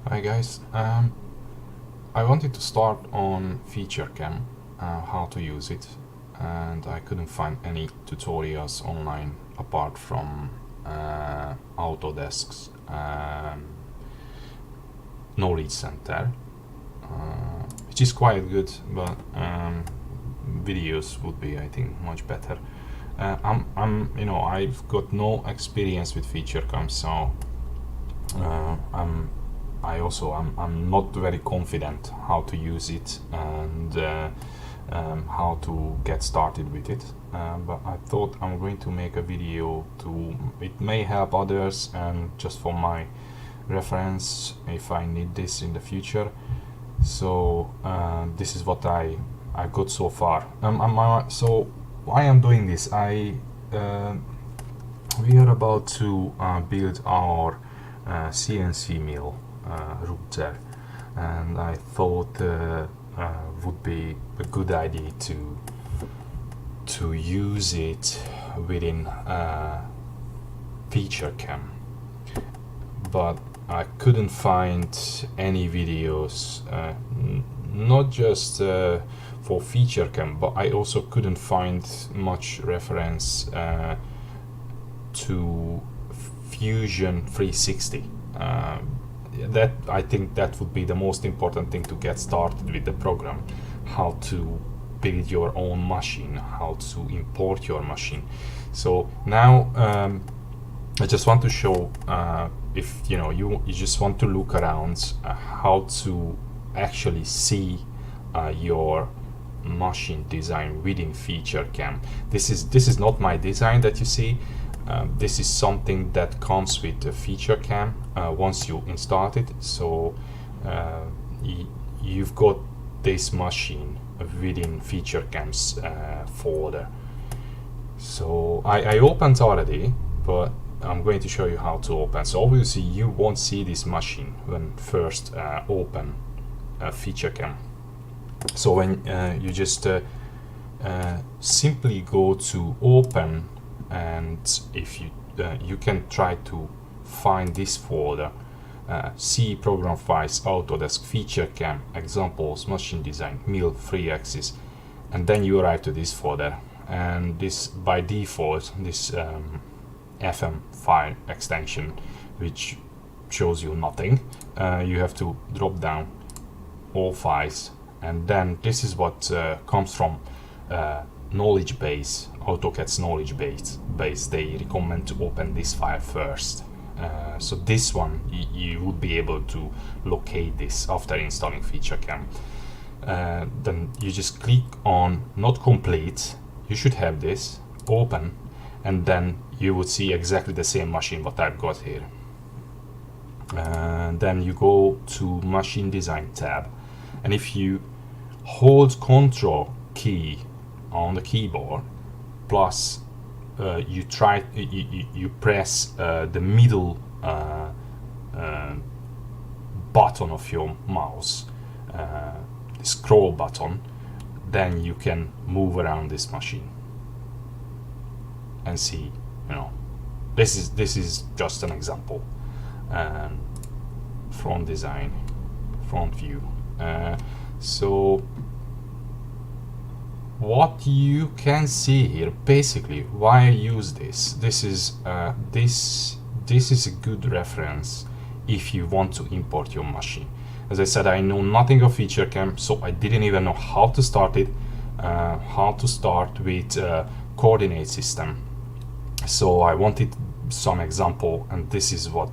Hi guys, I wanted to start on FeatureCAM, how to use it, and I couldn't find any tutorials online apart from Autodesk's Knowledge Center, which is quite good, but videos would be, I think, much better. I've got no experience with FeatureCAM, so I'm not very confident how to use it and how to get started with it. But I thought I'm going to make a video it may help others and just for my reference if I need this in the future. So this is what I got so far. So why I'm doing this? We are about to build our CNC mill router, and I thought would be a good idea to use it within FeatureCAM, but I couldn't find any videos, not just for FeatureCAM, but I also couldn't find much reference to Fusion 360. That I think that would be the most important thing to get started with the program, how to build your own machine, how to import your machine. So now I just want to show if you just want to look around how to actually see your machine design within FeatureCAM. This is not my design that you see. This is something that comes with the FeatureCAM once you install it. So you've got this machine within FeatureCAM's folder. So I opened already, but I'm going to show you how to open. So obviously you won't see this machine when first open FeatureCAM. So when you just simply go to open, and if you can try to find this folder, C program files, Autodesk, FeatureCAM, examples, machine design, mill, 3-axis, and then you arrive to this folder. And this by default, this FM file extension, which shows you nothing, you have to drop down all files, and then this is what comes from knowledge base, AutoCAD's knowledge base. They recommend to open this file first. So this one you would be able to locate this after installing FeatureCAM. Then you just click on not complete. You should have this open, and then you would see exactly the same machine what I've got here. Then you go to machine design tab, and if you hold Control key on the keyboard plus you press the middle button of your mouse, the scroll button, then you can move around this machine and see, this is just an example. Front design, front view. So what you can see here, basically why I use this is a good reference if you want to import your machine. As I said, I know nothing of FeatureCAM, so I didn't even know how to start it, how to start with coordinate system. So I wanted some example, and this is what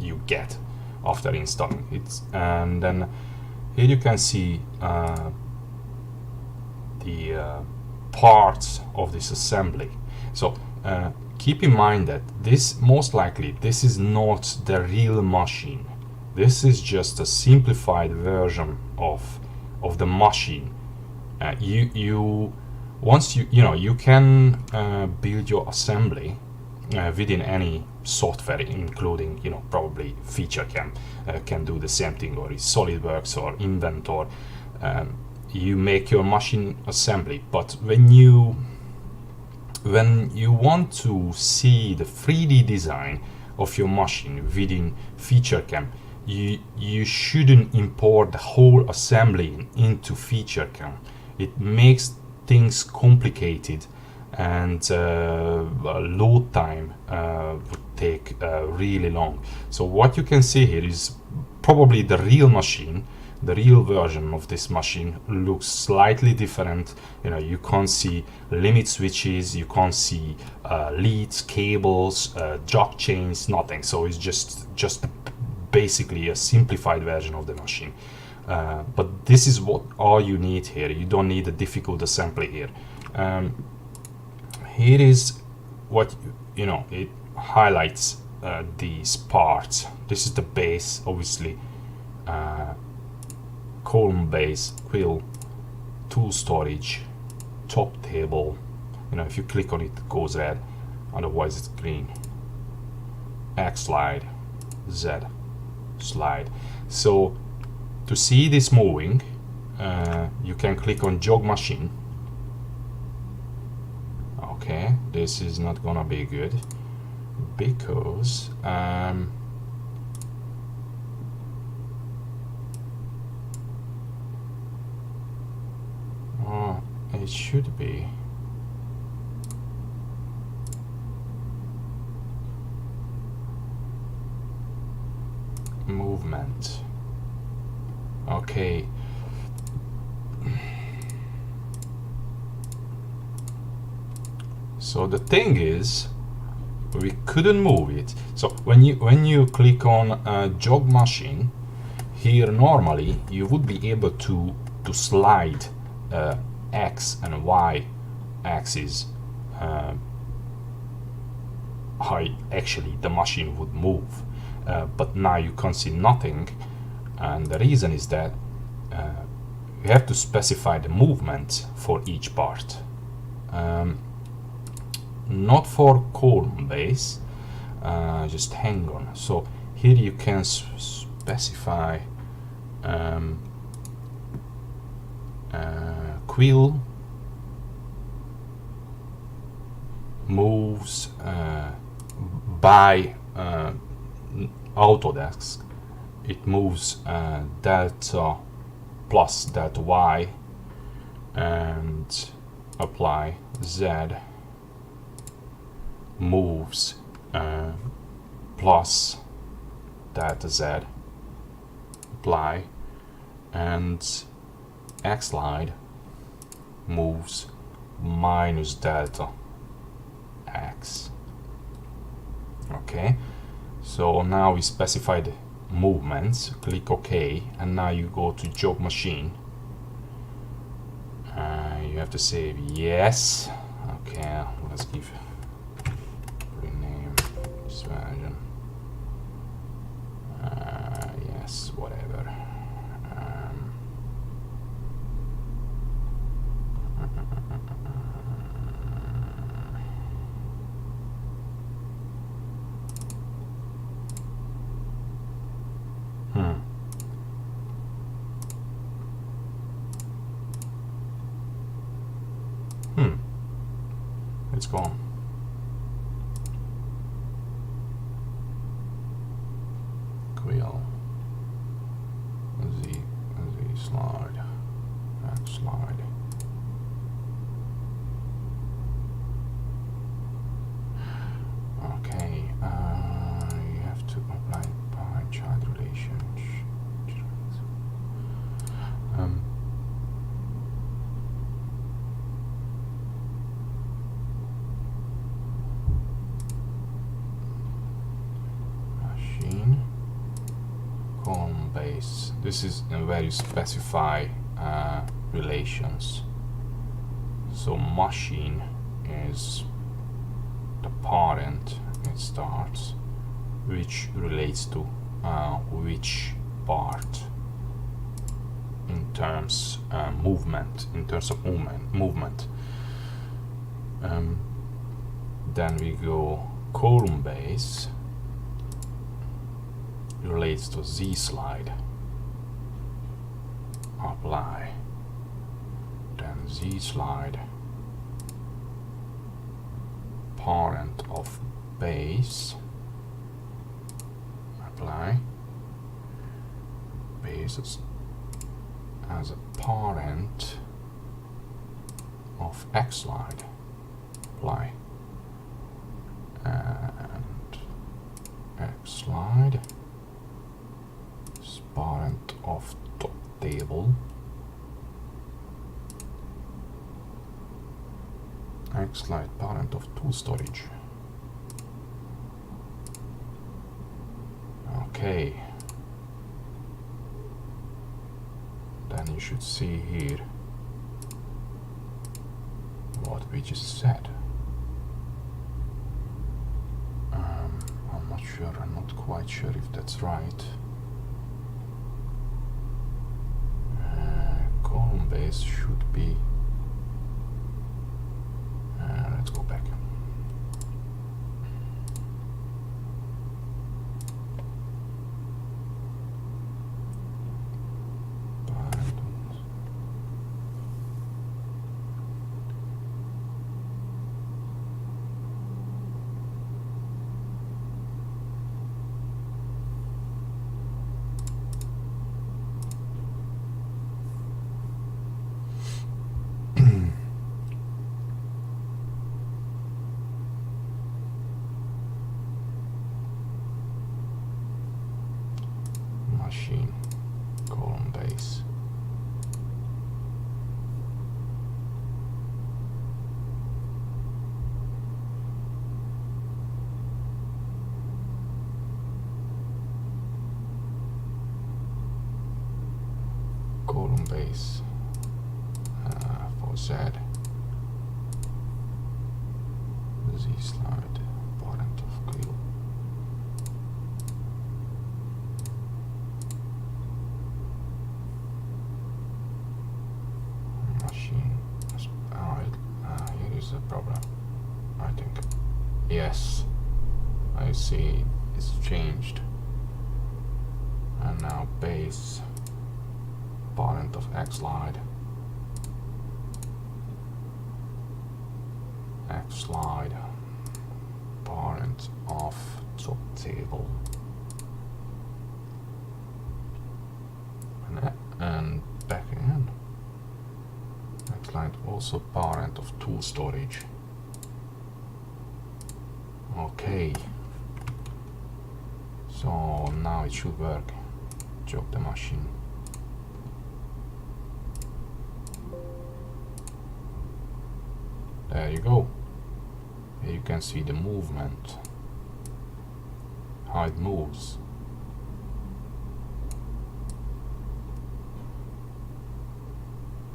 you get after installing it. And then here you can see the parts of this assembly. So keep in mind that this is not the real machine. This is just a simplified version of the machine. You can build your assembly within any software, including probably FeatureCAM can do the same thing, or SolidWorks or Inventor. You make your machine assembly, but when you want to see the 3D design of your machine within FeatureCAM, you shouldn't import the whole assembly into FeatureCAM. It makes things complicated, and load time would take really long. So what you can see here is probably the real machine. The real version of this machine looks slightly different. You know, you can't see limit switches, you can't see leads, cables, jock chains, nothing. So it's just basically a simplified version of the machine. But this is what all you need here. You don't need a difficult assembly here. Here is what you know. It highlights these parts. This is the base, obviously. Column base, quill, tool storage, top table. You know, if you click on it, it goes red. Otherwise, it's green. X slide, Z slide. So to see this moving, you can click on jog machine. Okay, this is not gonna be good because it should be movement. Okay. So the thing is, we couldn't move it. So when you click on jog machine, here normally you would be able to slide X and Y axis. How actually the machine would move, but now you can't see nothing, and the reason is that you have to specify the movement for each part. Not for column base, just hang on. So here you can specify quill moves by Autodesk. It moves delta plus delta Y, and apply. Z moves plus delta Z, apply, and X slide moves minus delta X. Okay, so now we specified movements. Click OK, and now you go to jog machine. You have to say yes. Okay, let's give rename this version. Yes, whatever. It's gone. Quill. Z slide. X slide. Okay. You have to apply parent-child relationship. This is where you specify relations. So machine is the parent, it starts, which relates to which part in terms movement, in terms of movement. Then we go column base relates to Z slide, apply, then Z slide, parent of base, apply, Jesus, as a parent of xslide. Apply. And xslide is parent of top table. Xslide parent of tool storage. Okay. Then you should see here what we just said. I'm not quite sure if that's right. Column base should be. Let's go back. Machine column base. Column base for Z. Z slide parent of quill. Here is the problem, I think. Yes, I see it's changed. And now base parent of xslide. Xslide parent of top table. And back again. Xslide also parent of tool storage. Okay. So now it should work. Job the machine. There you go. Here you can see the movement. How it moves.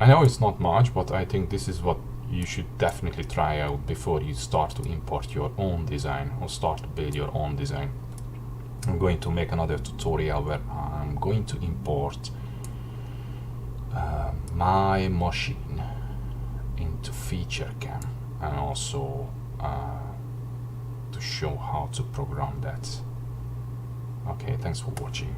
I know it's not much, but I think this is what you should definitely try out before you start to import your own design or start to build your own design. I'm going to make another tutorial where I'm going to import my machine into FeatureCAM and also to show how to program that. Okay, thanks for watching.